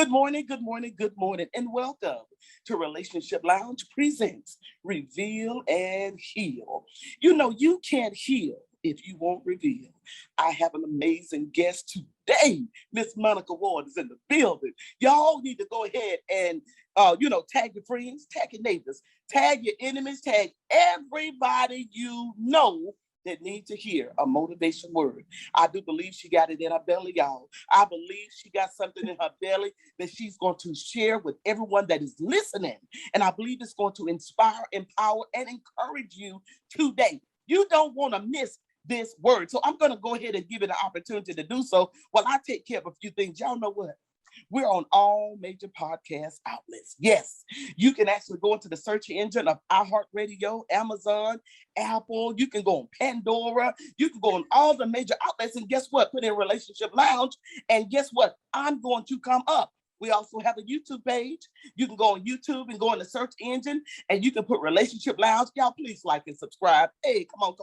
good morning, good morning, and welcome to Relationship Lounge presents Reveal and Heal. You know, you can't heal if you won't reveal. I have an amazing guest today. Miss Monica Ward is in the building. Y'all need to go ahead and, tag your friends, tag your neighbors, tag your enemies, tag everybody you know that need to hear a motivation word. I do believe she got it in her belly, y'all. I believe she got something in her belly that she's going to share with everyone that is listening. And I believe it's going to inspire, empower, and encourage you today. You don't want to miss this word. So I'm going to go ahead and give it an opportunity to do so while I take care of a few things. Y'all know what? We're on all major podcast outlets. Yes, you can actually go into the search engine of iHeartRadio, Amazon, Apple. You can go on Pandora. You can go on all the major outlets. And guess what? Put in Relationship Lounge. And guess what? I'm going to come up. We also have a YouTube page. You can go on YouTube and go in the search engine and you can put Relationship Lounge. Y'all, please like and subscribe. Hey, come on.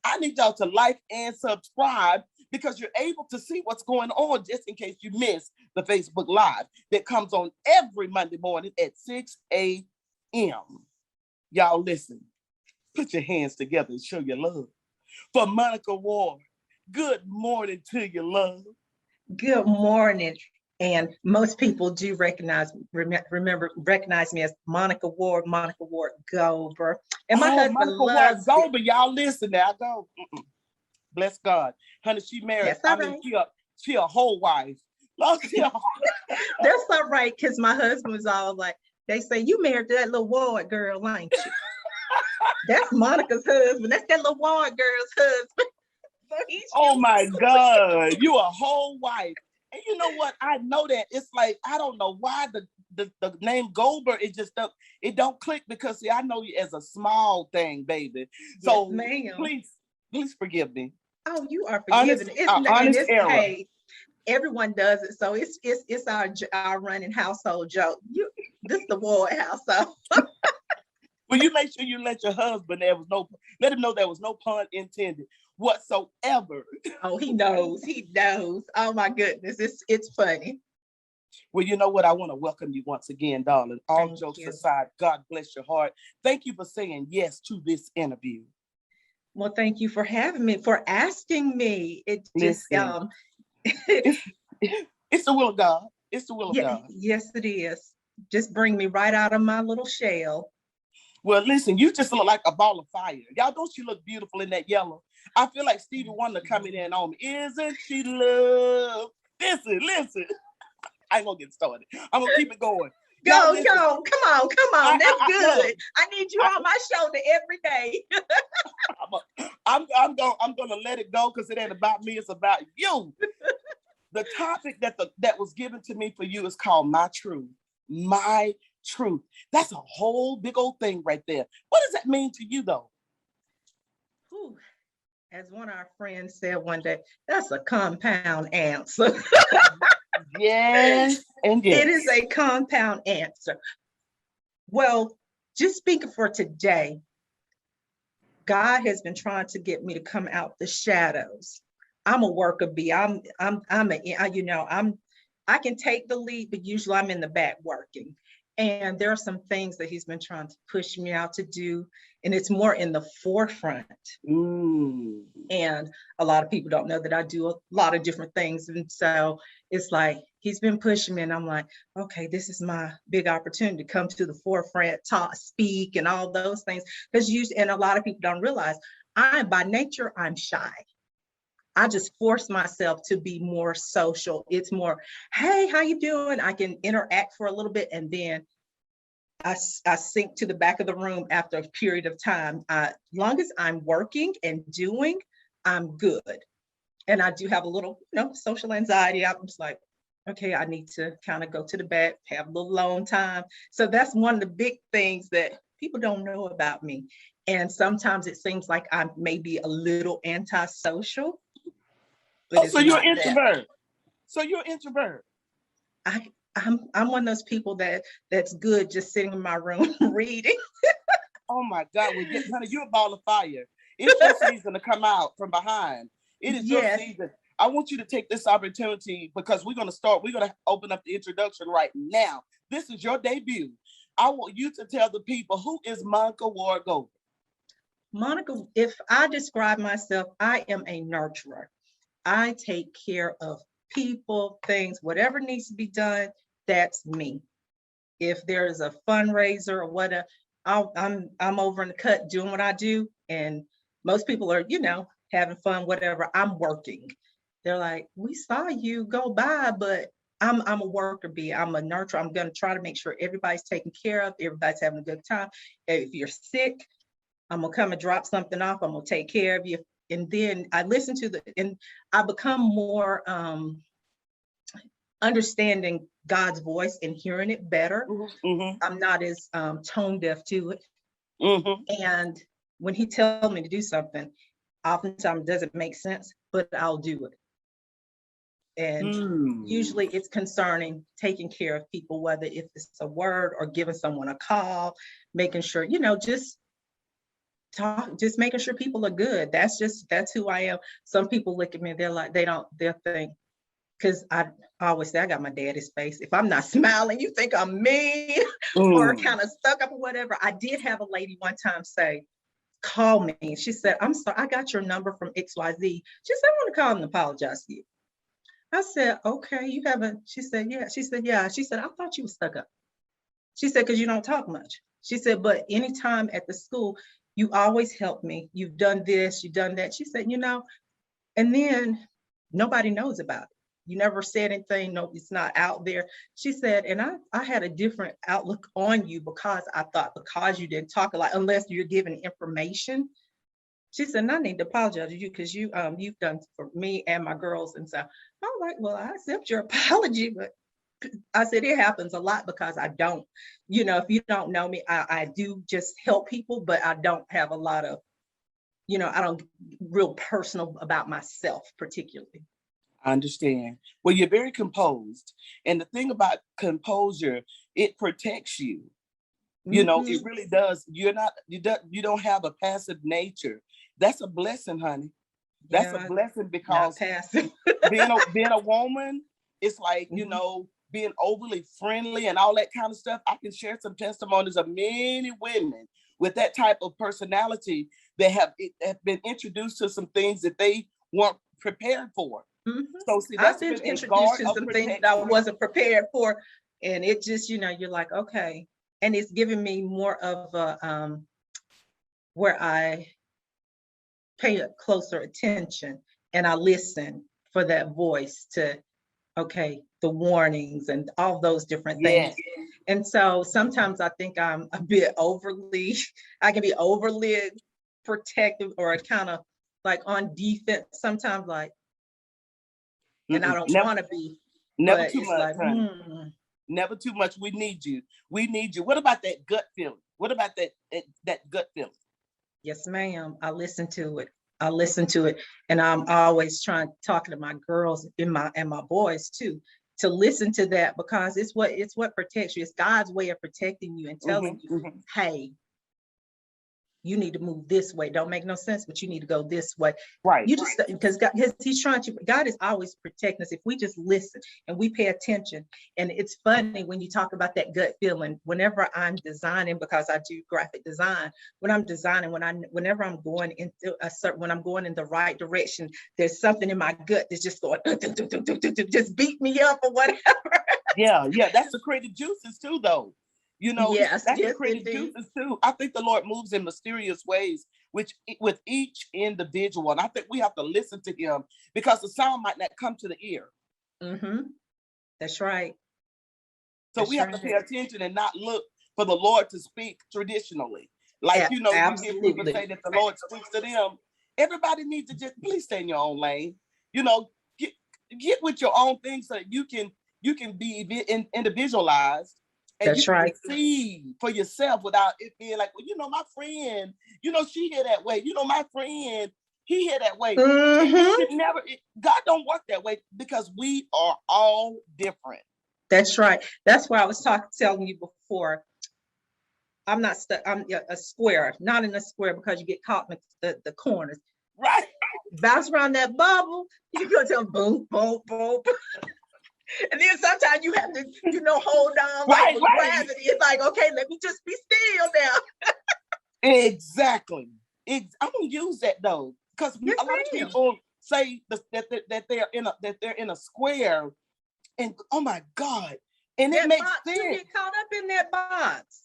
I need y'all to like and subscribe because you're able to see what's going on just in case you miss the Facebook Live that comes on every Monday morning at 6 a.m. Y'all listen, put your hands together and show your love. For Monica Ward, good morning to you, love. Good morning. And most people do recognize me as Monica Ward Gober. And my husband Monica loves Ward Gober, y'all listen now. Go. Bless God. Honey, she married. That's all right. She a whole wife. That's all right, because my husband was all like, they say, you married that little Ward girl, ain't you? That's Monica's husband. That's that little Ward girl's husband. So oh my God. You a whole wife. And you know what? I know that. It's like, I don't know why the name Gober, it don't click because, see, I know you as a small thing, baby. So yes, please forgive me. Oh, you are forgiven. Hey, everyone does it. So it's our running household joke. This is the Ward household. Well, you make sure you let your husband, let him know there was no pun intended whatsoever. Oh, he knows. Oh my goodness. It's funny. Well, you know what? I want to welcome you once again, darling. All jokes aside, God bless your heart. Thank you for saying yes to this interview. Well, thank you for having me, for asking me. It just it's the will of God. It's the will of God. Yes, it is. Just bring me right out of my little shell. Well, listen, you just look like a ball of fire. Y'all, don't she look beautiful in that yellow? I feel like Stevie Wonder coming in on me. Isn't she love? Listen. I ain't gonna get started. I'm gonna keep it going. Go. Come on. That's good. I need you on my shoulder every day. I'm gonna let it go because it ain't about me. It's about you. The topic that was given to me for you is called My Truth. My Truth. That's a whole big old thing right there. What does that mean to you, though? Whew. As one of our friends said one day, that's a compound answer. Yes, and yes. It is a compound answer. Well, just speaking for today, God has been trying to get me to come out the shadows. I'm a worker bee. I can take the lead, but usually I'm in the back working. And there are some things that he's been trying to push me out to do, and it's more in the forefront. And a lot of people don't know that I do a lot of different things. And so it's like, he's been pushing me and I'm like, okay, this is my big opportunity to come to the forefront, talk, speak, and all those things. And a lot of people don't realize by nature, I'm shy. I just force myself to be more social. It's more, hey, how you doing? I can interact for a little bit and then I sink to the back of the room after a period of time. As long as I'm working and doing, I'm good. And I do have a little, social anxiety. I'm just like, okay, I need to kind of go to the back, have a little alone time. So that's one of the big things that people don't know about me. And sometimes it seems like I'm maybe a little antisocial. So you're an introvert. So you're an introvert. I'm one of those people that's good just sitting in my room reading. Oh my God, honey, you're a ball of fire. It's your season to come out from behind. It is your season. I want you to take this opportunity because we're going to open up the introduction right now. This is your debut. I want you to tell the people, who is Monica Gober? Monica, if I describe myself, I am a nurturer. I take care of people, things, whatever needs to be done, that's me. If there is a fundraiser or whatever, I'm over in the cut doing what I do, and most people are, having fun, whatever. I'm working. They're like, we saw you go by, but I'm a worker bee. I'm a nurturer. I'm going to try to make sure everybody's taken care of, everybody's having a good time. If you're sick, I'm gonna come and drop something off. I'm gonna take care of you. And then I listen to and I become more understanding God's voice and hearing it better. Mm-hmm. I'm not as tone deaf to it. Mm-hmm. And when he tells me to do something, oftentimes it doesn't make sense, but I'll do it. And usually it's concerning taking care of people, whether if it's a word or giving someone a call, making sure, just making sure people are good. That's who I am. Some people look at me, they'll think, because I always say I got my daddy's face. If I'm not smiling, you think I'm mean or kind of stuck up or whatever. I did have a lady one time say, call me. She said, I'm sorry, I got your number from XYZ. She said, I want to call and apologize to you. I said, okay, you haven't. She said, yeah. She said, yeah. She said, I thought you were stuck up. She said, because you don't talk much. She said, but anytime at the school, you always help me. You've done this, you've done that. She said, and then nobody knows about it. You never said anything. No, it's not out there. She said, and I had a different outlook on you because I thought because you didn't talk a lot, unless you're giving information. She said, I need to apologize to you because you've done for me and my girls. And so I'm like, well, I accept your apology, but I said, it happens a lot because I don't, if you don't know me, I do just help people, but I don't have a lot of, I don't real personal about myself particularly. I understand. Well, you're very composed. And the thing about composure, it protects you. It really does. You don't have a passive nature. That's a blessing, honey. That's a blessing because being a woman, it's like, being overly friendly and all that kind of stuff. I can share some testimonies of many women with that type of personality that have been introduced to some things that they weren't prepared for. So see, that's I've been introduced to some things that I wasn't prepared for. And it just, you're like, okay. And it's giving me more of a, where I pay closer attention and I listen for that voice to, okay, the warnings and all those different things. And so sometimes I think I'm a bit I can be overly protective or kind of like on defense sometimes, like, and I don't want to be. Never too much, honey. Never too much. We need you. We need you. What about that gut feeling? What about that gut feeling? Yes, ma'am. I listen to it. And I'm always talking to my girls and my boys too, to listen to that, because it's what protects you. It's God's way of protecting you and telling you, hey, you need to move this way. Don't make no sense, but you need to go this way. Right. You just, because God is always protecting us if we just listen and we pay attention. And it's funny when you talk about that gut feeling, whenever I'm designing, because I do graphic design, when I'm designing, whenever I'm going into when I'm going in the right direction, there's something in my gut that's just going, just beat me up or whatever. Yeah. That's the creative juices too, though. Yes, that's creative juices too. I think the Lord moves in mysterious ways, with each individual. And I think we have to listen to him because the sound might not come to the ear. That's right. So we have to pay attention and not look for the Lord to speak traditionally. Like, you hear people say that the Lord speaks to them. Everybody needs to just please stay in your own lane. Get with your own thing so that you can be individualized. And that's you can right. receive for yourself without it being like, well, my friend, she hear that way. My friend, he hear that way. God don't work that way because we are all different. That's right. That's why I was telling you before. I'm a square, not in a square because you get caught in the corners. Right. bounce around that bubble, you go to boom, boom, boom. And then sometimes you have to, hold on like with gravity. It's like, okay, let me just be still now. Exactly. I'm gonna use that though, because Yes, a lot of people say that they're in a square, and oh my God, and that it makes box, sense. you get caught up in that box.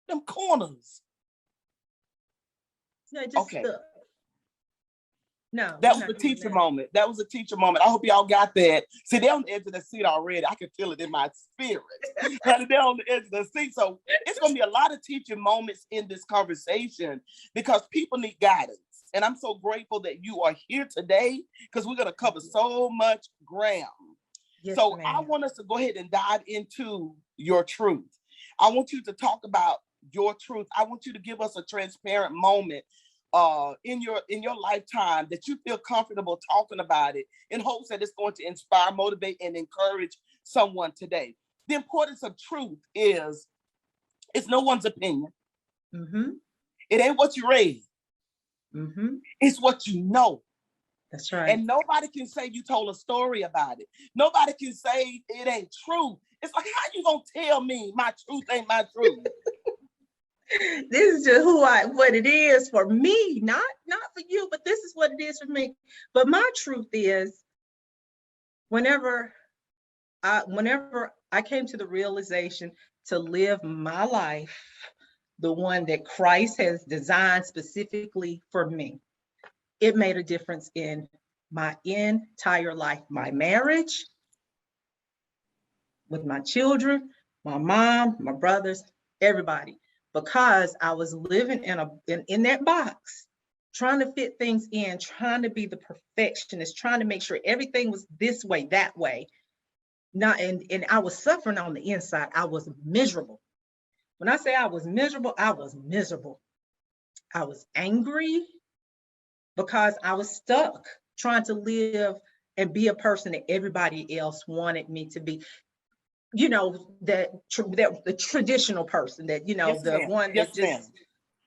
Them corners. Yeah, just stuck. No, that was a teacher moment. That was a teacher moment. I hope y'all got that. See, they're on the edge of the seat already. I can feel it in my spirit. They're on the edge of the seat. So it's going to be a lot of teaching moments in this conversation because people need guidance. And I'm so grateful that you are here today because we're going to cover so much ground. Yes, so ma'am. I want us to go ahead and dive into your truth. I want you to talk about your truth. I want you to give us a transparent moment in your lifetime that you feel comfortable talking about it in hopes that it's going to inspire, motivate, and encourage someone today. The importance of truth is it's no one's opinion. Mm-hmm. It ain't what you read. Mm-hmm. It's what you know. That's right. And nobody can say you told a story about it. Nobody can say it ain't true. It's like, how you gonna tell me my truth ain't my truth? This is just what it is for me, not for you, but this is what it is for me. But my truth is, whenever I came to the realization to live my life, the one that Christ has designed specifically for me, it made a difference in my entire life, my marriage, with my children, my mom, my brothers, everybody. Because I was living in that box, trying to fit things in, trying to be the perfectionist, trying to make sure everything was this way, that way. And I was suffering on the inside. I was miserable. When I say I was miserable, I was miserable. I was angry because I was stuck trying to live and be a person that everybody else wanted me to be. The traditional person that, yes, the ma'am. One that yes,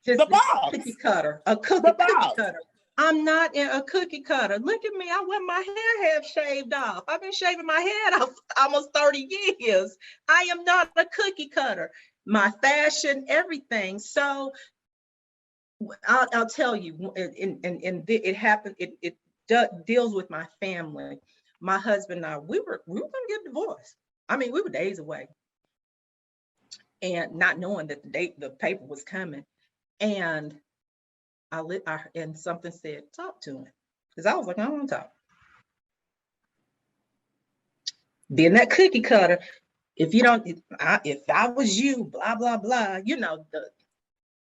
just the cookie cutter, a cookie cutter. I'm not a cookie cutter. Look at me. I wear my hair half shaved off. I've been shaving my head off almost 30 years. I am not a cookie cutter. My fashion, everything. So I'll tell you, and it happened. It deals with my family. My husband and I, we were going to get divorced. I mean, we were days away, and not knowing that the paper was coming, and and something said, talk to him, because I was like, I don't want to talk. Being that cookie cutter, if I was you, blah blah blah,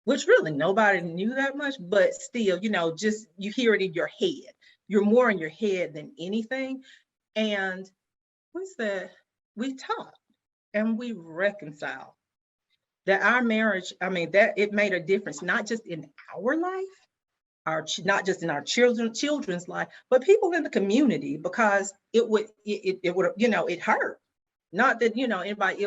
which really nobody knew that much, but still, just you hear it in your head. You're more in your head than anything, and we talked. And we reconcile. That our marriage, that it made a difference, not just in our life, not just in our children's life, but people in the community, because it would, it hurt. Not that, anybody,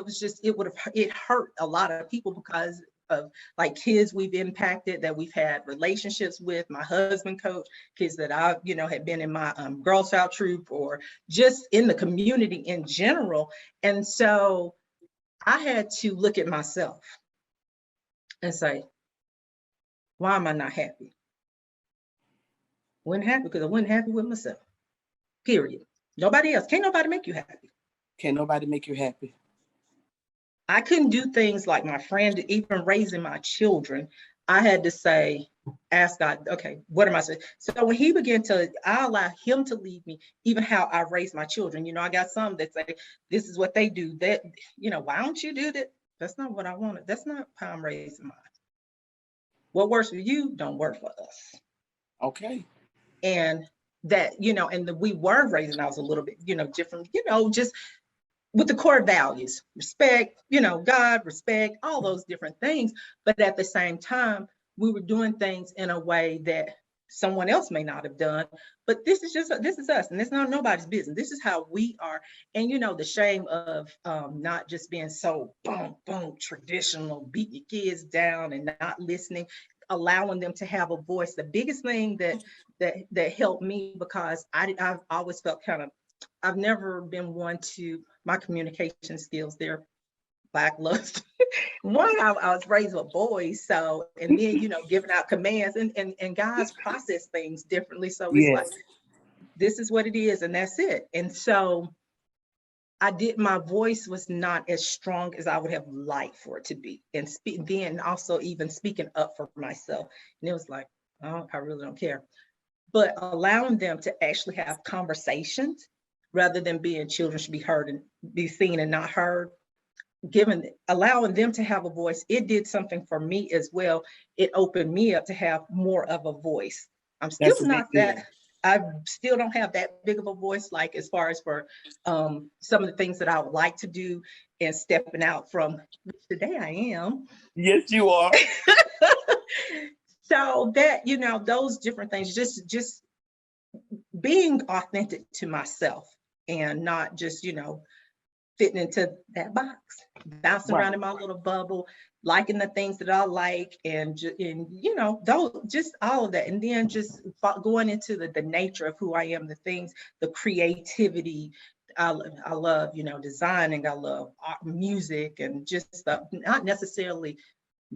it hurt a lot of people because of like kids we've impacted, that we've had relationships with, my husband coach, kids that I, had been in my Girl Scout troop, or just in the community in general. And so I had to look at myself and say, why am I not happy? Wasn't happy because I wasn't happy with myself. Period. Nobody else. Can't nobody make you happy. Can't nobody make you happy. I couldn't do things like my friend, even raising my children. I had to ask God, okay, what am I saying? So when he began I allow him to lead me, even how I raise my children. I got some that say, this is what they do. That, why don't you do that? That's not what I wanted. That's not how I'm raising mine. What works for you don't work for us. Okay. And that, we were raising, I was a little bit, different, just with the core values, respect, God, respect, all those different things. But at the same time, we were doing things in a way that someone else may not have done. But this is us, and it's not nobody's business. This is how we are. And the shame of not just being so boom, boom, traditional, beat your kids down and not listening. allowing them to have a voice. The biggest thing that helped me, because I've always felt kind of, I've never been one to, my communication skills, they're lackluster. One, I was raised with boys, so, and then, giving out commands, and guys process things differently. So it's like, Yes. this is what it is, and that's it. And so my voice was not as strong as I would have liked for it to be. And then also even speaking up for myself. And it was like, oh, I really don't care. But allowing them to actually have conversations rather than being children should be heard and be seen and not heard. Allowing them to have a voice, it did something for me as well. It opened me up to have more of a voice. I'm still That's a big not deal. that, I still don't have that big of a voice, like as far as for some of the things that I would like to do and stepping out from, which today I am. Yes, you are. So that, those different things, just being authentic to myself and not just, fitting into that box, bouncing around in my little bubble, liking the things that I like, and those, just all of that. And then just going into the nature of who I am, the things, the creativity. I love, designing. I love art, music, and just not necessarily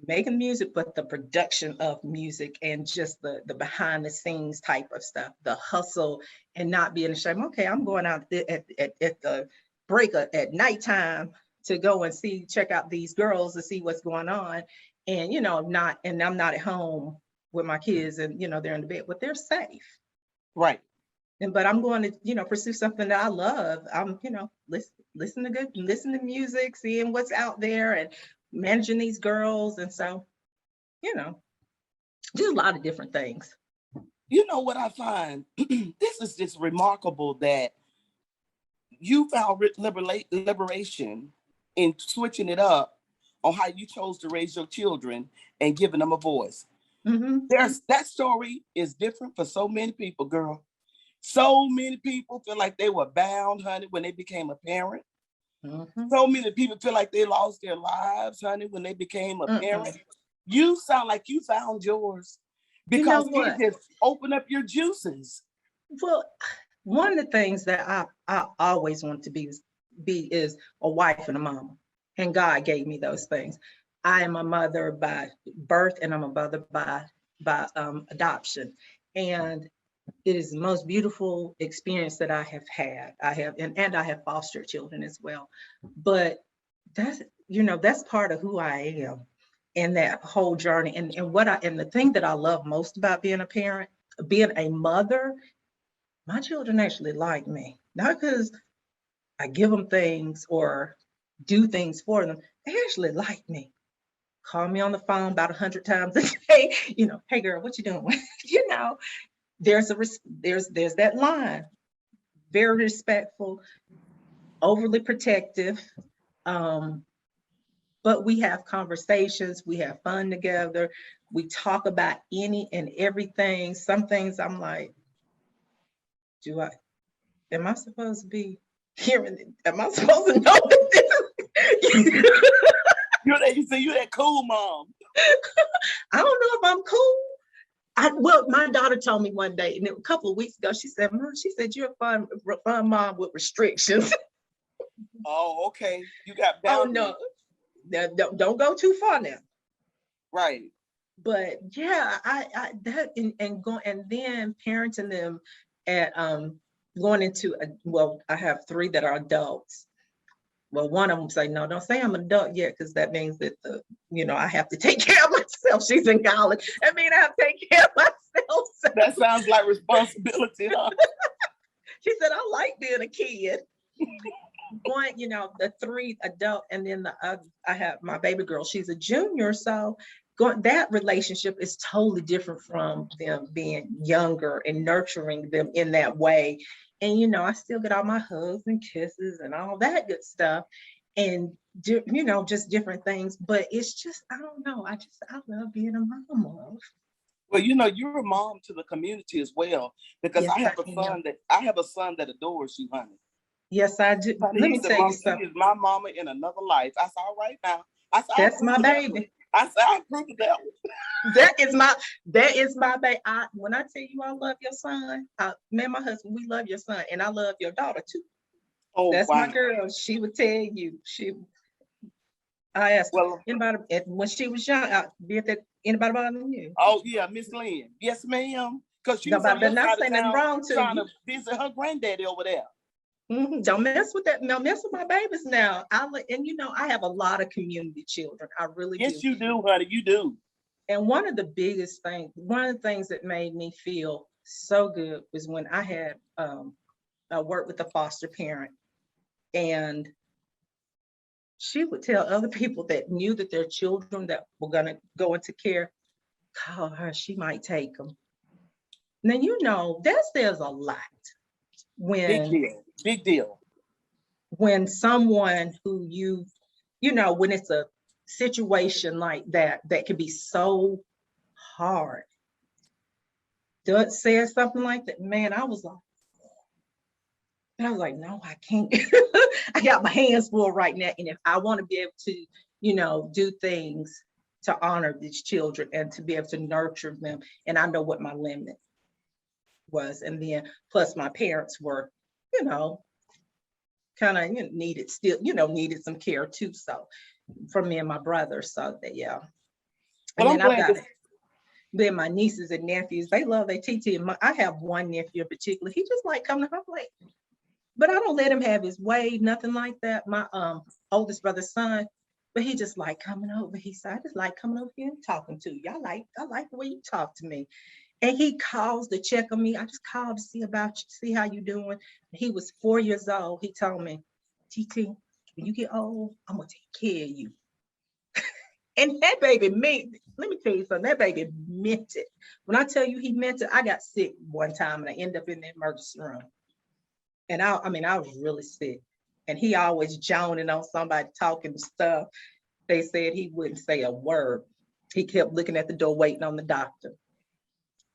making music, but the production of music, and just the behind the scenes type of stuff, the hustle, and not being ashamed. Okay, I'm going out at the break at nighttime to go and check out these girls to see what's going on. And, I'm not at home with my kids, and, they're in the bed, but they're safe. Right. But I'm going to, pursue something that I love. I'm, listen to music, seeing what's out there, and managing these girls. And so, just a lot of different things. You know what I find? This is just remarkable that you found liberation in switching it up on how you chose to raise your children and giving them a voice. Mm-hmm. That story is different for so many people, girl. So many people feel like they were bound, honey, when they became a parent. Mm-hmm. So many people feel like they lost their lives, honey, when they became a parent. You sound like you found yours, because it just opened up your juices. Well, one of the things that I always want to be is a wife and a mama. And God gave me those things. I am a mother by birth, and I'm a mother by adoption. And it is the most beautiful experience that I have had. And I have fostered children as well. But that's part of who I am in that whole journey. And the thing that I love most about being a parent, being a mother, my children actually like me. Not because I give them things or do things for them. They actually like me. Call me on the phone about 100 times a day. Hey girl, what you doing? There's that line. Very respectful, overly protective. But we have conversations, we have fun together. We talk about any and everything. Some things I'm like, am I supposed to be hearing? Am I supposed to know this? You're that cool mom. I don't know if I'm cool. Well, my daughter told me one day, and a couple of weeks ago, she said, Mom, you're a fun mom with restrictions. Oh, okay. You got boundaries. Oh no, don't go too far now. Right. But yeah, I that and then parenting them at going into I have 3 that are adults. Well, one of them say, no, don't say I'm an adult yet, because that means that I have to take care of myself. She's in college. I mean, I have to take care of myself. So. That sounds like responsibility, huh? She said, I like being a kid. One, the 3 adult, and then I have my baby girl. She's a junior, so that relationship is totally different from them being younger and nurturing them in that way. And I still get all my hugs and kisses and all that good stuff, and just different things. But it's just, I don't know. I love being a mom. Well, you're a mom to the community as well, because yes, I have a son that adores you, honey. Yes, I do. Honey, Let me tell you something. She is my mama in another life. I said, all right now. That's my baby. I said, I approve of that one. That is my baby. When I tell you I love your son, me and my husband, we love your son, and I love your daughter too. Oh, That's my wow. girl. She would tell you. I asked Well, anybody when she was young. Did that anybody bothering you? oh, yeah, Miss Lynn. Yes, ma'am. Because she was on Nobody the better other not side say of nothing town wrong to trying you. to visit her granddaddy over there. Don't mess with that. Don't mess with my babies now. And I have a lot of community children. I really do. Yes, you do, honey. You do. And one of the things that made me feel so good was when I worked with a foster parent, and she would tell other people that knew that their children that were going to go into care, call her, she might take them. Now, that says a lot Big when deal. Big deal. someone who when it's a situation like that can be so hard, does say something like that, man, I was like, no, I can't. I got my hands full right now. And if I want to be able to, do things to honor these children and to be able to nurture them, and I know what my limit was. And then plus my parents were, kind of needed some care too. So from me and my brother. So that, yeah. Well, And I'm then I've glad got then my nieces and nephews, they love their TT. I have one nephew in particular. He just like coming to her place. But I don't let him have his way, nothing like that. My oldest brother's son, but he just like coming over. He said, I just like coming over here and talking to you. I like the way you talk to me. And he calls to check on me. I just called to see about you, see how you doing. He was 4 years old. He told me, TT, when you get old, I'm gonna take care of you. And that baby let me tell you something, that baby meant it. When I tell you he meant it, I got sick one time and I ended up in the emergency room. And I was really sick. And he always joning on somebody talking stuff. They said he wouldn't say a word. He kept looking at the door, waiting on the doctor.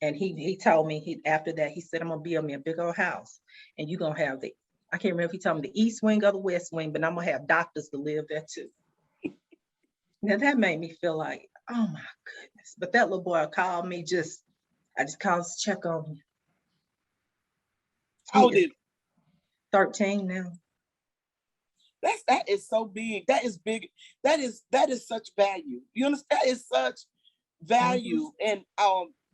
And he told me after that, he said, I'm gonna build me a big old house. And you're gonna have I can't remember if he told me the east wing or the west wing, but I'm gonna have doctors to live there too. Now that made me feel like, oh my goodness. But that little boy called me I just called to check on him. How old is 13 now. that is so big. That is big. That is such value. You understand? That is such value. And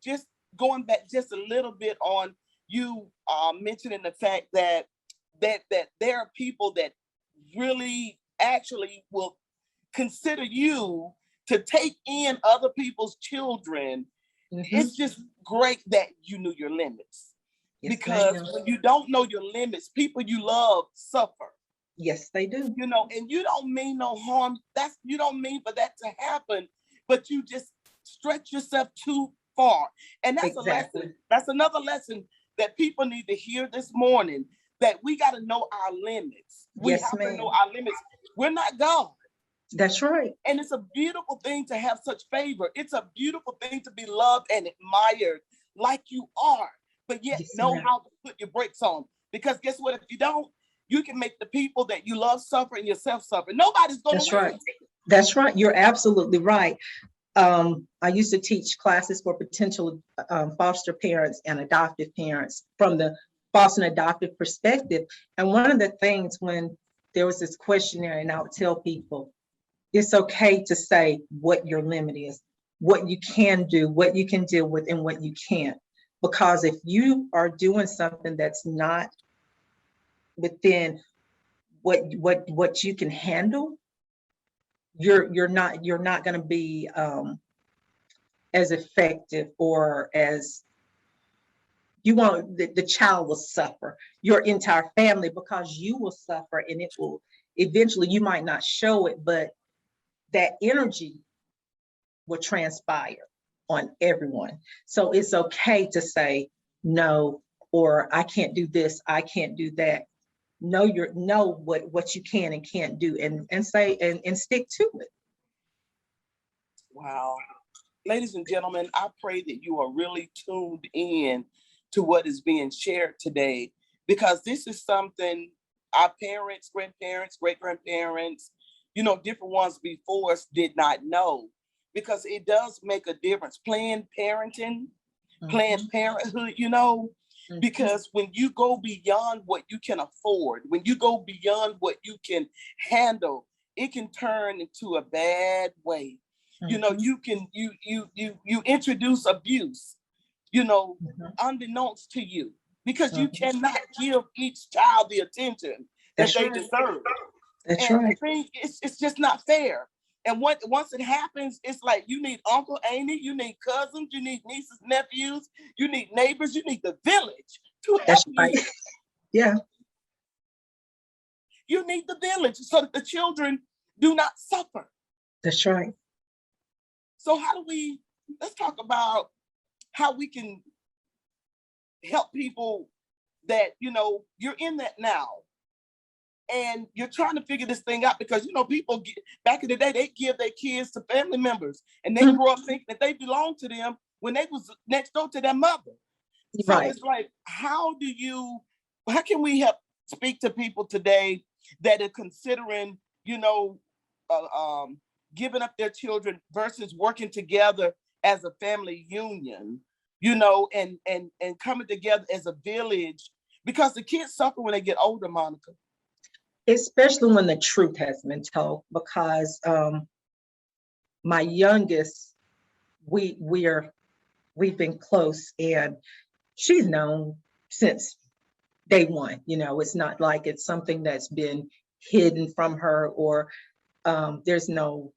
just going back just a little bit on you mentioning the fact that there are people that really actually will consider you to take in other people's children. It's just great that you knew your limits. Yes, because when you don't know your limits, people you love suffer. Yes, they do. And you don't mean no harm. You don't mean for that to happen, but you just stretch yourself too far. And that's exactly a lesson. That's another lesson that people need to hear this morning, that we got to know our limits. We have to know our limits. We're not God. That's right. And it's a beautiful thing to have such favor. It's a beautiful thing to be loved and admired like you are, but yet know how to put your brakes on. Because guess what? If you don't, you can make the people that you love suffer and yourself suffer. Nobody's going to win. Right. That's right. You're absolutely right. I used to teach classes for potential foster parents and adoptive parents from the foster and adoptive perspective. And one of the things when there was this questionnaire, and I would tell people, it's okay to say what your limit is, what you can do, what you can deal with, and what you can't. Because if you are doing something that's not within what you can handle, you're not going to be as effective, or as you want. The child will suffer, your entire family, because you will suffer, and it will eventually, you might not show it, but that energy will transpire on everyone. So it's okay to say no, or I can't do this, I can't do that. Know what you can and can't do, and say and stick to it. Wow. Ladies and gentlemen, I pray that you are really tuned in to what is being shared today, because this is something our parents, grandparents, great-grandparents, different ones before us did not know. because it does make a difference. Planned Planned Parenthood, you know, because when you go beyond what you can afford, when you go beyond what you can handle, it can turn into a bad way. You know, you introduce abuse, you know, unbeknownst to you, because you cannot give each child the attention that they deserve. That's And the right. thing is, it's just not fair. And once it happens, it's like you need Uncle Amy, you need cousins, you need nieces, nephews, you need neighbors, you need the village to help That's you. right. Yeah, You need the village so that the children do not suffer. that's right. So let's talk about how we can help people that, you know, you're in that now. And you're trying to figure this thing out because, you know, back in the day, they give their kids to family members and they grow up thinking that they belong to them when they was next door to their mother. So Right. it's like, how can we help speak to people today that are considering, you know, giving up their children versus working together as a family union, you know, and coming together as a village, because the kids suffer when they get older, Monica. Especially when the truth has been told, because my youngest, we've been close, and she's known since day one. You know, it's not like it's something that's been hidden from her, or there's no,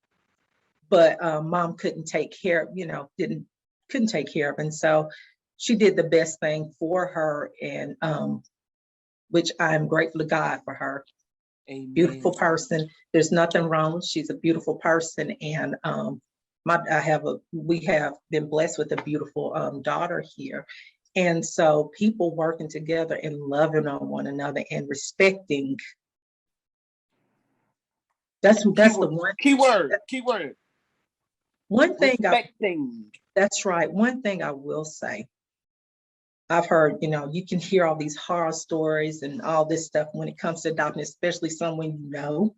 but mom couldn't take care, you know, couldn't take care of. And so she did the best thing for her, and which I'm grateful to God for her. Amen. Beautiful person. There's nothing wrong. She's a beautiful person. And we have been blessed with a beautiful daughter here. And so people working together and loving on one another and respecting. That's the one keyword. One thing Respecting. that's right. One thing I will say, I've heard, you know, you can hear all these horror stories and all this stuff when it comes to adopting, especially someone you know.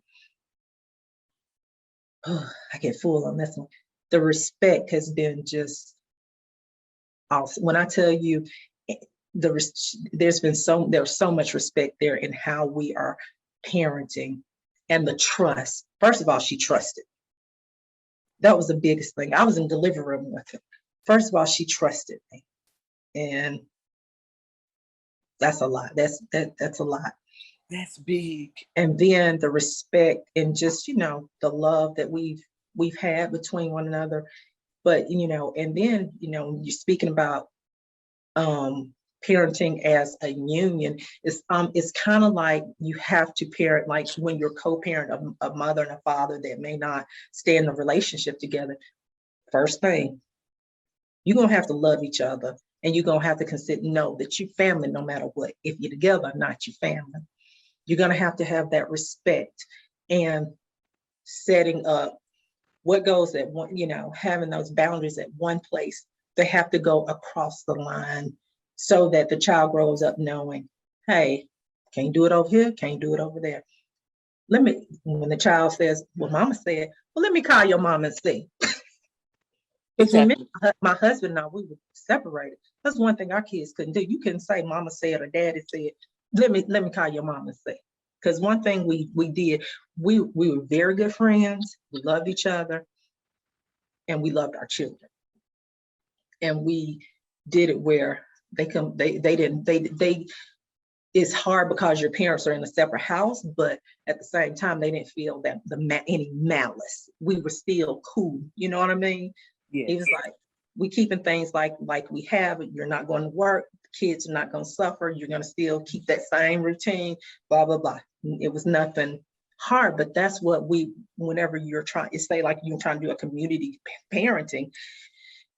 Oh, I get full on this one. The respect has been just awesome. When I tell you, there's so much respect there in how we are parenting, and the trust. First of all, she trusted. That was the biggest thing. I was in delivery room with her. First of all, she trusted me, and that's a lot. That's a lot. That's big. And then the respect and just, you know, the love that we've had between one another. But, you know, and then, you know, you're speaking about parenting as a union, it's kind of like you have to parent, like when you're co-parent a mother and a father that may not stay in the relationship together. First thing, you're gonna have to love each other, and you're gonna have to know that you're family no matter what. If you're together or not, you're family. You're gonna have to have that respect and setting up what goes at one, you know, having those boundaries at one place. They have to go across the line so that the child grows up knowing, hey, can't do it over here, can't do it over there. When the child says, well, mama said, well, let me call your mom and see. Because Exactly. when my husband and I, we were separated. That's one thing our kids couldn't do. You couldn't say mama said or daddy said, let me call your mom and see. Because one thing we did, we were very good friends. We loved each other, and we loved our children. And we did it where it's hard because your parents are in a separate house, but at the same time, they didn't feel that any malice. We were still cool. You know what I mean? Yes. It was like, we keeping things like we have. You're not going to work. Kids are not going to suffer. You're going to still keep that same routine, blah, blah, blah. It was nothing hard, but that's what whenever you're trying to say, like you're trying to do a community parenting,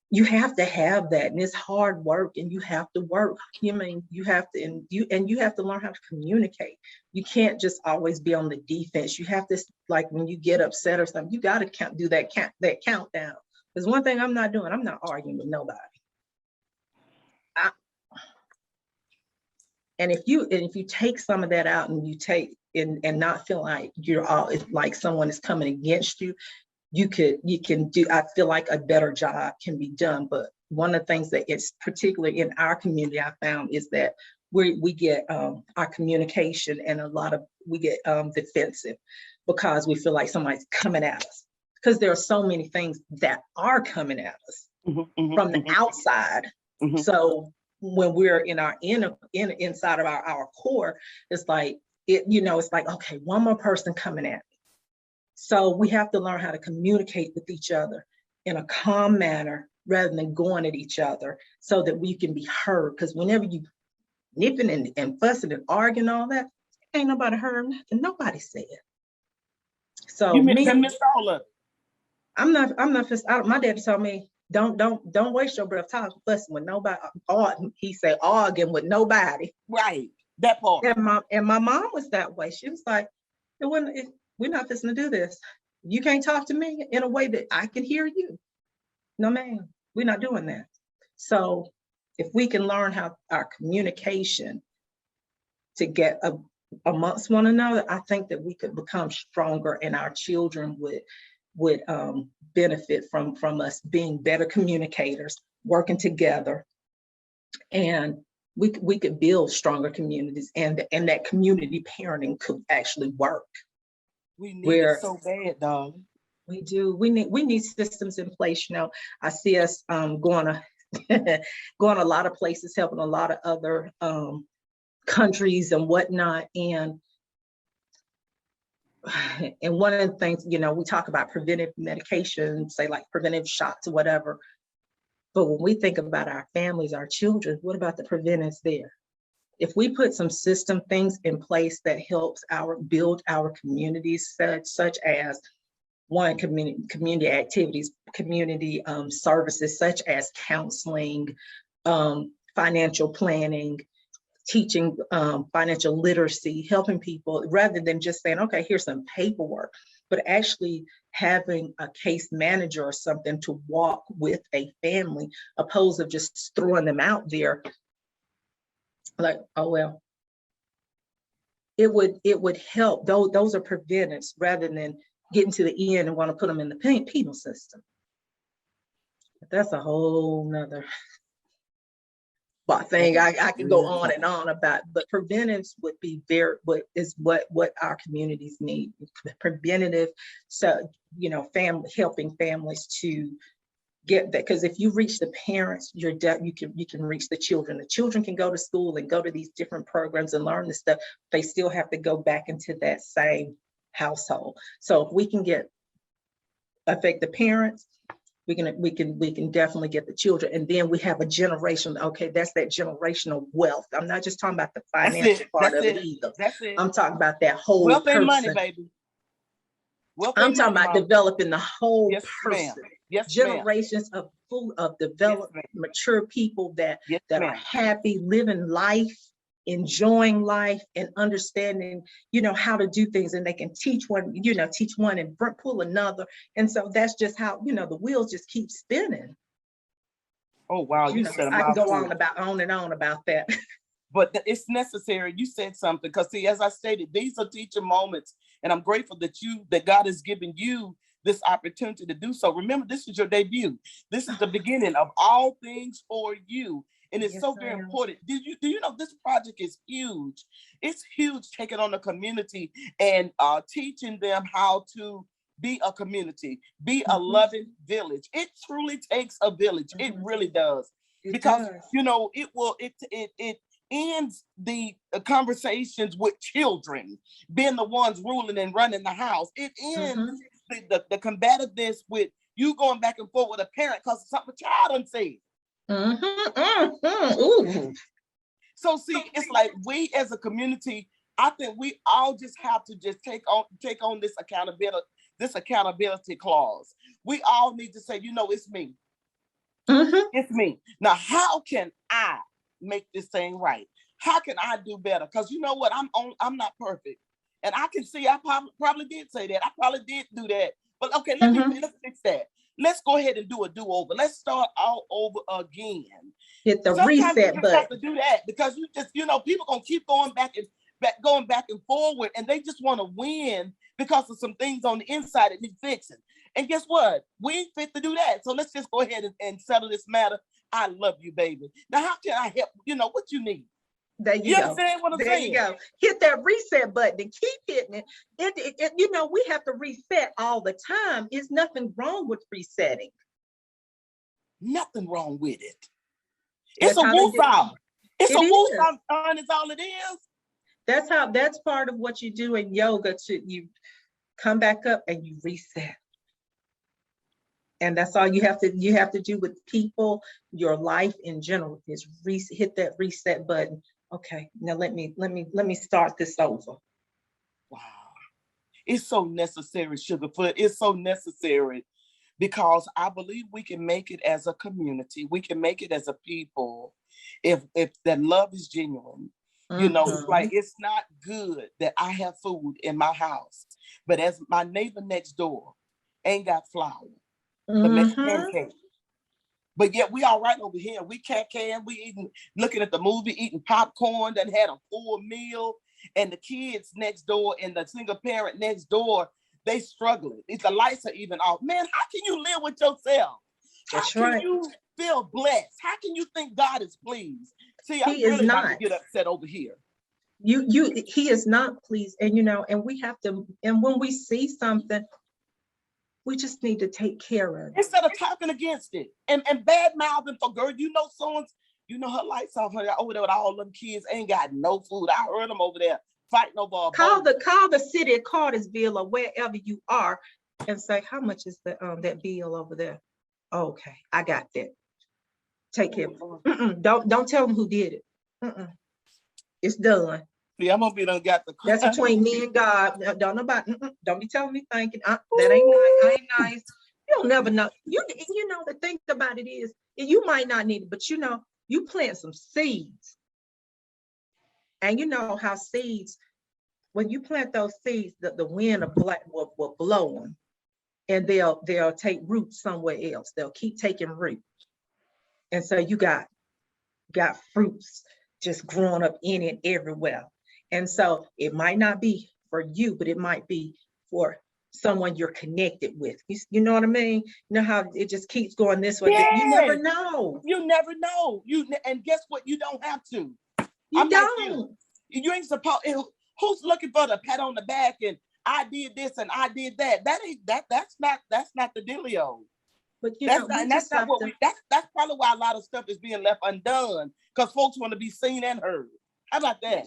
you have to have that, and it's hard work, and you have to work. You mean you have to, and you have to learn how to communicate. You can't just always be on the defense. You have to, like when you get upset or something, you got to do that countdown. There's one thing I'm not doing. I'm not arguing with nobody. And if you take some of that out, and you take and not feel like you're all, it's like someone is coming against you, you can do, I feel like a better job can be done. But one of the things that is particularly in our community, I found, is that we get our communication, and we get defensive because we feel like somebody's coming at us, because there are so many things that are coming at us from the outside. So when we're in our inside of our core, it's like it's like, okay, one more person coming at me. So we have to learn how to communicate with each other in a calm manner rather than going at each other, so that we can be heard. Because whenever you nipping and fussing and arguing, all that, ain't nobody heard nothing. Nobody said. So you missed all of it. I'm not. My daddy told me, don't waste your breath talking, fussing with nobody. He said, arguing with nobody. Right. That part. And my mom was that way. She was like, we're not fixing to do this. You can't talk to me in a way that I can hear you. No, ma'am, we're not doing that. So if we can learn how our communication to get amongst one another, I think that we could become stronger, and our children would benefit from us being better communicators, working together, and we could build stronger communities, and that community parenting could actually work. We need it so bad, darling. We do. We need systems in place. I see us going a lot of places, helping a lot of other countries and whatnot. And one of the things, we talk about preventive medication, say like preventive shots or whatever. But when we think about our families, our children, what about the preventives there? If we put some system things in place that helps build our communities, such as one, community activities, community services such as counseling, financial planning, teaching financial literacy, helping people, rather than just saying, okay, here's some paperwork, but actually having a case manager or something to walk with a family, opposed to just throwing them out there like, oh, well. It would help. Those are preventives rather than getting to the end and want to put them in the penal system. But that's a whole nother thing I could go on and on about. But preventives would be what our communities need. Preventative, so helping families to get that, because if you reach the parents, you can reach the children. The children can go to school and go to these different programs and learn this stuff. They still have to go back into that same household. So if we can affect the parents, we can definitely get the children. And then we have a generation. Okay, that's that generational wealth. I'm not just talking about the financial part of it either. That's it. I'm talking about that whole wealth person. And money, baby. I'm talking about developing the whole person. Ma'am. Yes, generations ma'am. of developed, mature people that are happy, living life, enjoying life, and understanding, how to do things, and they can teach one and pull another. And so that's just how, the wheels just keep spinning. Oh, wow. You said I can go on and on about that. But it's necessary. You said something, because see, as I stated, these are teaching moments, and I'm grateful that God has given you this opportunity to do so. Remember, this is your debut. This is the beginning of all things for you. And it's so very important. Do you know this project is huge? It's huge, taking on the community and teaching them how to be a community, be a loving village. It truly takes a village. It really does. Because it ends the conversations with children being the ones ruling and running the house. It ends the combativeness with you going back and forth with a parent because of something a child done said. So see, it's like we as a community, I think we all just have to just take on this accountability clause. We all need to say, it's me. It's me. Now, how can I make this thing right? How can I do better? Because you know what? I'm not perfect. And I can see I probably did say that. I probably did do that. But okay, let's fix that. Let's go ahead and do a do-over. Let's start all over again. Hit the Sometimes reset you button. have to do that, because you just, people gonna keep going back and forward, and they just want to win because of some things on the inside that need fixing. And guess what? We ain't fit to do that. So let's just go ahead and settle this matter. I love you, baby. Now, how can I help? You know what you need. There you You go. understand what I'm There saying? you go. Hit that reset button and keep hitting it. You know, we have to reset all the time. There's nothing wrong with resetting. Nothing wrong with it. It's That's a how they woo do. It's It a woo is. song, is all it is. That's part of what you do in yoga. You come back up and you reset. And that's all you have to do with people, your life in general, is hit that reset button. Okay, now let me start this over. Wow. It's so necessary, Sugarfoot. It's so necessary because I believe we can make it as a community. We can make it as a people if that love is genuine. You know, it's like, it's not good that I have food in my house, but as my neighbor next door ain't got flour to make pancakes. But yet we all right over here. We we eating, looking at the movie, eating popcorn, done had a full meal. And the kids next door and the single parent next door, they struggling. If the lights are even off. Man, how can you live with yourself? That's how can right. you feel blessed? How can you think God is pleased? See, I'm He is really about not. to get upset over here. He is not pleased. And you know, and we have to, and when we see something, we just need to take care of it. Instead of talking against it and bad mouthing for girl, you know, songs, you know, her lights off, her over there with all them kids ain't got no food. I heard them over there fighting over a call the city of Cartersville or wherever you are and say, how much is the that bill over there? Okay, I got that. Take care. Don't tell them who did it. It's done. See, I'm gonna be done got the. That's between me and God. Don't nobody. Don't be telling me thinking that ain't nice. Ain't nice. You'll never know. You know, the thing about it is, you might not need it, but you know, you plant some seeds, and you know how seeds, when you plant those seeds, the wind will blow them, and they'll take root somewhere else. They'll keep taking root, and so you got fruits just growing up in it everywhere. And so it might not be for you, but it might be for someone you're connected with. You know what I mean? You know how it just keeps going this way. Yes. You never know. You never know. And guess what? You don't have to. You don't. Like you ain't supposed. Who's looking for the pat on the back and I did this and I did that? That's not the dealio. But you know, that's probably why a lot of stuff is being left undone, because folks want to be seen and heard. How about that?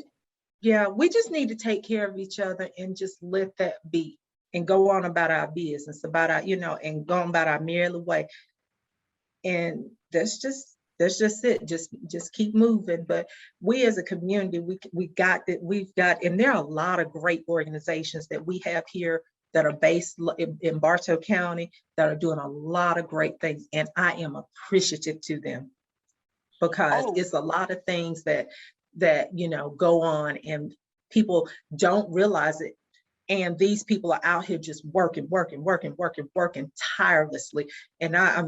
Yeah, we just need to take care of each other and just let that be and go on about our business, about our, you know, and go on about our merry way. And that's just it. Just keep moving. But we as a community, we've got, and there are a lot of great organizations that we have here that are based in Bartow County that are doing a lot of great things. And I am appreciative to them, because it's a lot of things that you know go on and people don't realize it. And these people are out here just working tirelessly. And I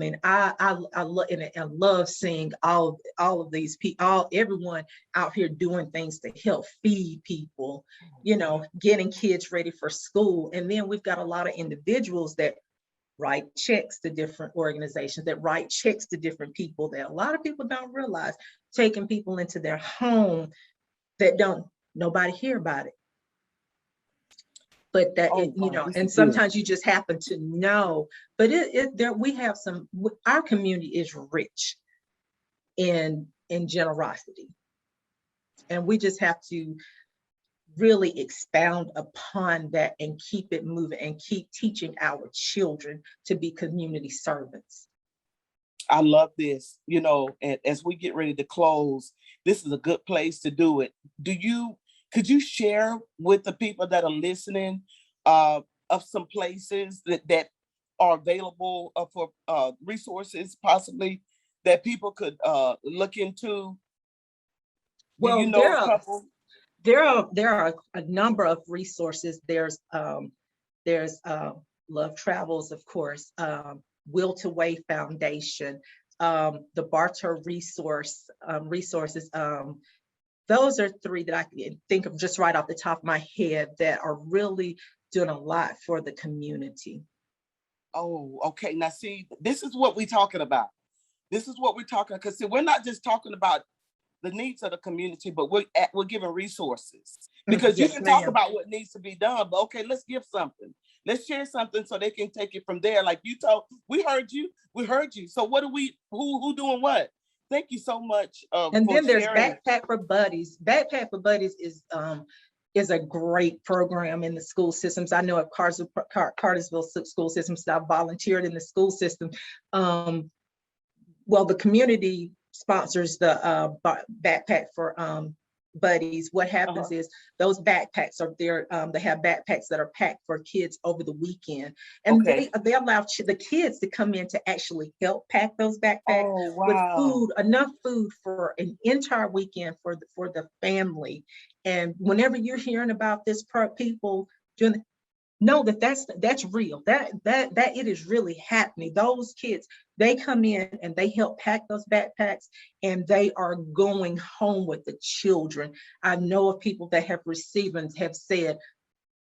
love seeing all of these people, everyone out here doing things to help feed people, you know, getting kids ready for school. And then we've got a lot of individuals that write checks to different organizations, that write checks to different people, that a lot of people don't realize, taking people into their home that nobody hear about it. But that, you know, and sometimes you just happen to know, but we have our community is rich in generosity. And we just have to really expound upon that and keep it moving and keep teaching our children to be community servants. I love this, you know, and as we get ready to close, this is a good place to do it. Could you share with the people that are listening of some places that are available for resources possibly that people could look into? Well, you know a couple? There are a number of resources. There's Love Travels, of course, Will to Way Foundation, the Bartow resources. Those are three that I can think of just right off the top of my head that are really doing a lot for the community. Oh, okay. Now see, this is what we're talking about. This is what we're talking, because see, we're not just talking about the needs of the community, but we're giving resources, because you Yes, can talk ma'am. about what needs to be done, but okay, let's give something. Let's share something so they can take it from there. Like you told, we heard you. So what do we, who doing what? Thank you so much And for then there's sharing. Backpack for Buddies. Backpack for Buddies is a great program in the school systems. I know at Cartersville school systems, I've volunteered in the school system. Well, the community sponsors the Backpack for Buddies. What happens is those backpacks are there. They have backpacks that are packed for kids over the weekend, and Okay. they allow the kids to come in to actually help pack those backpacks Oh, with wow. food, enough food for an entire weekend for the family. And whenever you're hearing about this, people doing, know that that's real, that it is really happening. Those kids, they come in and they help pack those backpacks, and they are going home with the children. I know of people that have received and have said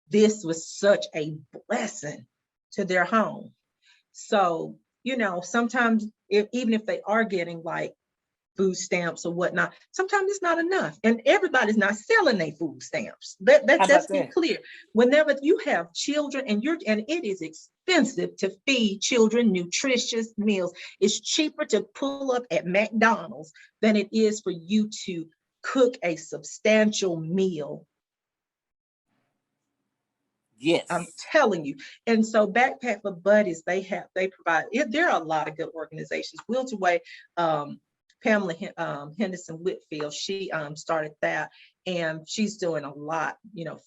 this was such a blessing to their home. So, sometimes even if they are getting like food stamps or whatnot, sometimes it's not enough, and everybody's not selling their food stamps. Let's be clear. Whenever you have children and it is expensive to feed children nutritious meals, it's cheaper to pull up at McDonald's than it is for you to cook a substantial meal. Yes. I'm telling you. And so Backpack for Buddies, they provide, there are a lot of good organizations. Will to Way, Pamela Henderson Whitfield, she started that, and she's doing a lot,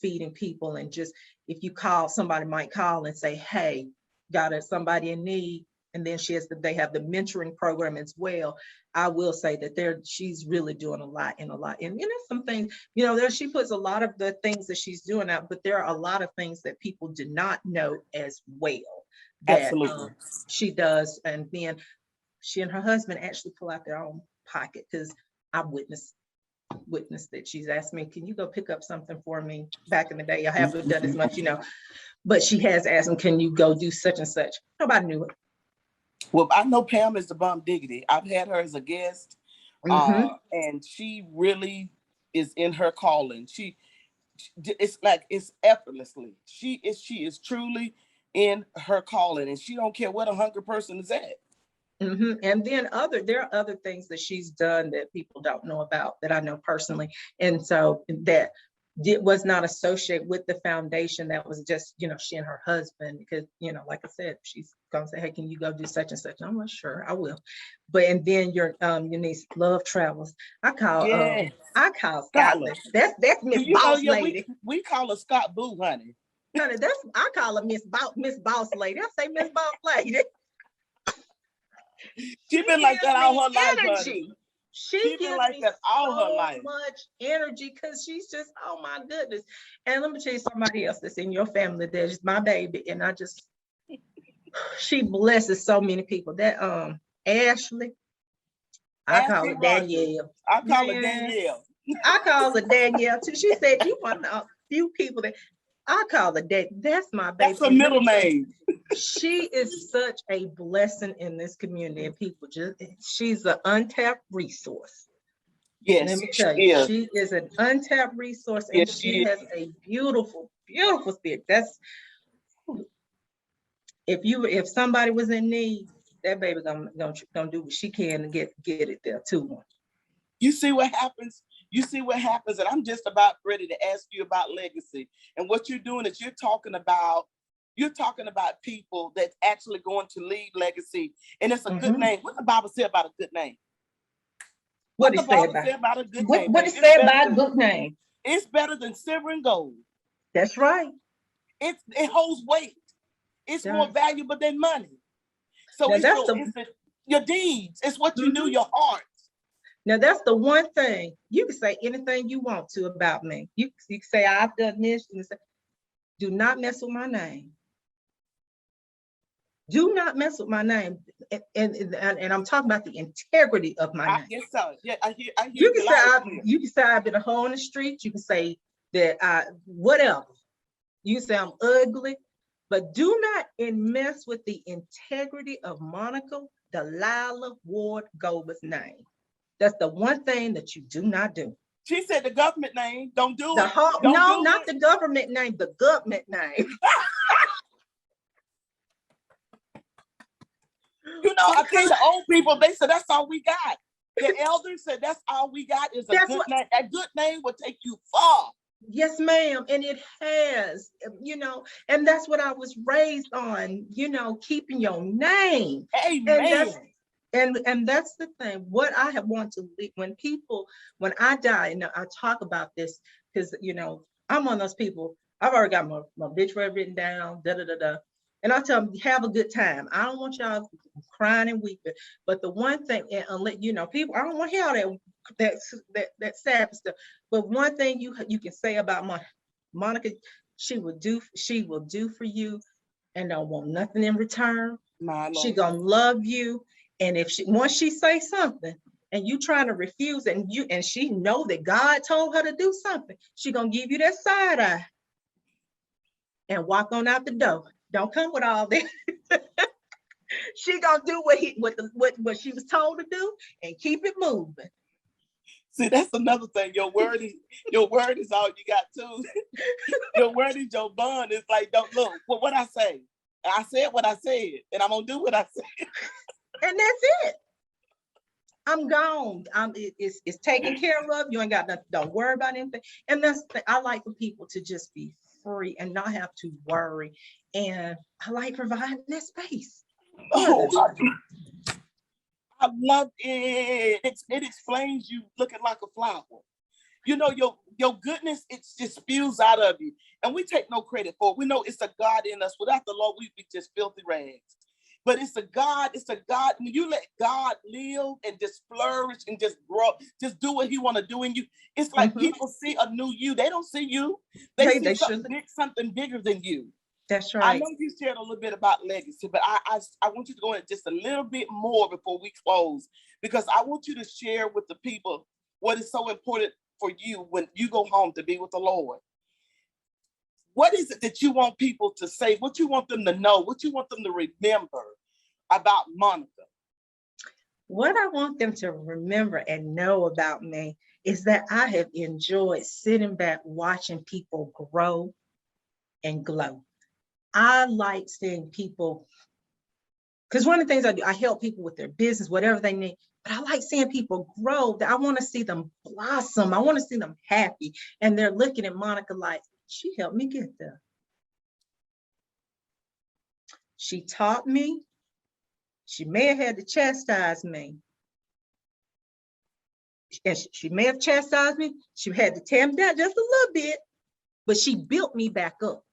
feeding people. And just, if you call, somebody might call and say, hey, got somebody in need. And then they have the mentoring program as well. I will say that she's really doing a lot. And there's some things, she puts a lot of the things that she's doing out, but there are a lot of things that people do not know as well that she does. And then she and her husband actually pull out their own pocket, because I witnessed that. She's asked me, can you go pick up something for me? Back in the day, I haven't done as much, but she has asked him, can you go do such and such? Nobody knew it. Well, I know Pam is the bomb diggity. I've had her as a guest, and she really is in her calling. It's like, it's effortlessly. She is truly in her calling, and she don't care what a hungry person is at. And then there are other things that she's done that people don't know about, that I know personally. And so that was not associated with the foundation. That was just, she and her husband, because, like I said, she's gonna say, hey, can you go do such and such? I'm like, sure, I will. And then your niece, Love Travels. I call Scotland. That's Miss Boss Lady. We call her Scott Boo, honey. Honey, I call her Miss Boss Lady. I say Miss Boss Lady. She's been like that all her life, honey. She gives like me that all so her life. much energy, because she's just, oh my goodness. And let me tell you, somebody else that's in your family that's my baby, and she blesses so many people. That Ashley, I call her Danielle. I call her Danielle. I call her Danielle too. She said you one of a few people that I call her Dad. That's my baby. That's her middle name. She is such a blessing in this community, and people she's an untapped resource. Yes, let me tell you, she is an untapped resource, and she has a beautiful, beautiful spirit. That's, if somebody was in need, that baby gonna do what she can to get it there too. You see what happens? And I'm just about ready to ask you about legacy. And what you're doing is you're talking about people that's actually going to leave legacy. And it's a good name. What the Bible say about a good name? What did it say about a good name? What did it say about a good name? It's better than silver and gold. That's right. It holds weight. It's more valuable than money. So it's your deeds. It's what you do, your heart. Now, that's the one thing. You can say anything you want to about me. You can say, I've done this. And say, do not mess with my name. Do not mess with my name. And I'm talking about the integrity of my name. Yes, sir. Yeah, I hear you can say I've been a hoe in the street. You can say that whatever. You can say I'm ugly. But do not mess with the integrity of Monica Delilah Ward Gober's name. That's the one thing that you do not do. She said the government name. Don't do it. No, not the government name, the government name. You know, I think the old people, they said that's all we got. The elders said that's all we got is a good name. A good name will take you far. Yes, ma'am. And it has, and that's what I was raised on, keeping your name. Amen. And that's the thing. What I have wanted to leave when I die, and I talk about this because, I'm one of those people, I've already got my obituary written down, and I tell them, have a good time. I don't want y'all crying and weeping. But the one thing, and let people, I don't want to hear all that sad stuff. But one thing you can say about Monica, she will do for you, and don't want nothing in return. She gonna love you, and if once she say something, and you trying to refuse, and she know that God told her to do something, she gonna give you that side eye, and walk on out the door. Don't come with all that. She gonna do what she was told to do and keep it moving. See, that's another thing. Your word is all you got too. Your word is your bond. It's like, don't look what I say. I said what I said, and I'm gonna do what I said. And that's it. I'm gone. It's taken care of. You ain't got nothing. Don't worry about anything. And that's I like for people to just be free and not have to worry. And I like providing that space. Oh, I love it. It explains you looking like a flower. You know, your goodness, it just spews out of you. And we take no credit for it. We know it's a God in us. Without the Lord, we'd be just filthy rags. But it's a God. When you let God live and just flourish and just grow, just do what he want to do in you. It's like people see a new you. They don't see you. They see something bigger than you. That's right. I know you shared a little bit about legacy, but I want you to go in just a little bit more before we close, because I want you to share with the people what is so important for you when you go home to be with the Lord. What is it that you want people to say? What you want them to know? What you want them to remember about Monica? What I want them to remember and know about me is that I have enjoyed sitting back watching people grow and glow. I like seeing people, because one of the things I do, I help people with their business, whatever they need, but I like seeing people grow. I want to see them blossom. I want to see them happy. And they're looking at Monica like, she helped me get there. She taught me. She may have had to chastise me. And she may have chastised me. She had to tear me down just a little bit, but she built me back up.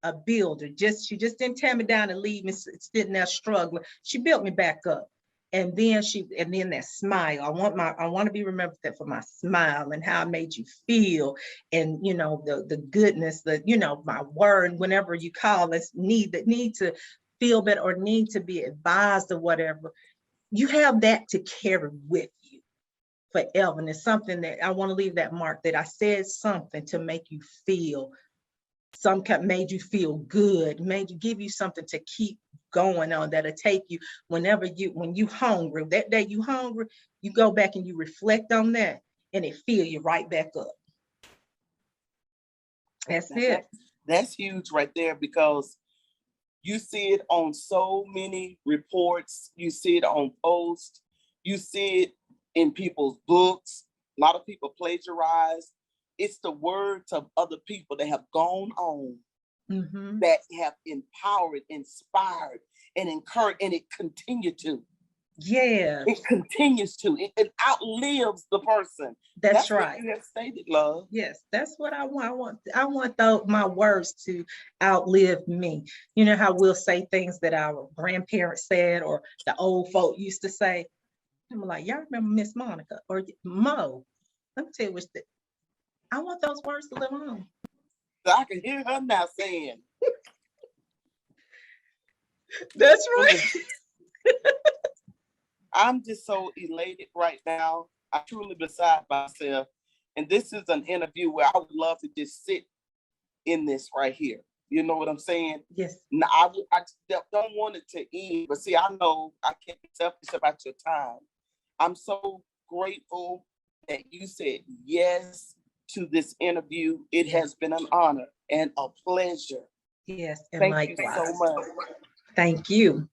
A builder. She just didn't tear me down and leave me sitting there struggling. She built me back up. And then that smile. I want to be remembered that for my smile and how I made you feel, and the goodness, my word, whenever you call us need to feel better or need to be advised or whatever, you have that to carry with you forever. And it's something that I want to leave that mark, that I said something to make you feel made you feel good, give you something to keep going on, that'll take you when you hungry, that day you hungry, you go back and you reflect on that and it fill you right back up. That's it. That's huge right there, because you see it on so many reports, you see it on posts, you see it in people's books. A lot of people plagiarize. It's the words of other people that have gone on, that have empowered, inspired, and encouraged, and it continues to. Yeah. It continues to. It outlives the person. That's right. What you have stated, love. Yes, that's what I want. I want my words to outlive me. You know how we'll say things that our grandparents said or the old folk used to say. I'm like, y'all remember Miss Monica or Mo? Let me tell you I want those words to live on. So I can hear her now saying. That's right. I'm just so elated right now. I'm truly beside myself. And this is an interview where I would love to just sit in this right here. You know what I'm saying? Yes. Now, I don't want it to end, but see, I know I can't be selfish about your time. I'm so grateful that you said yes to this interview. It has been an honor and a pleasure. Yes, and Thank you likewise. so much. Thank you.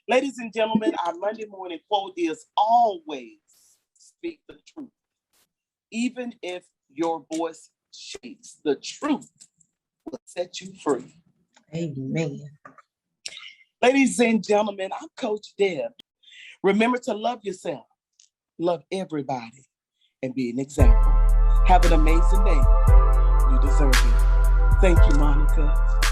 Ladies and gentlemen, our Monday morning quote is always speak the truth. Even if your voice shakes, the truth will set you free. Amen. Ladies and gentlemen, I'm Coach Deb. Remember to love yourself, love everybody, and be an example. Have an amazing day. You deserve it. Thank you, Monica.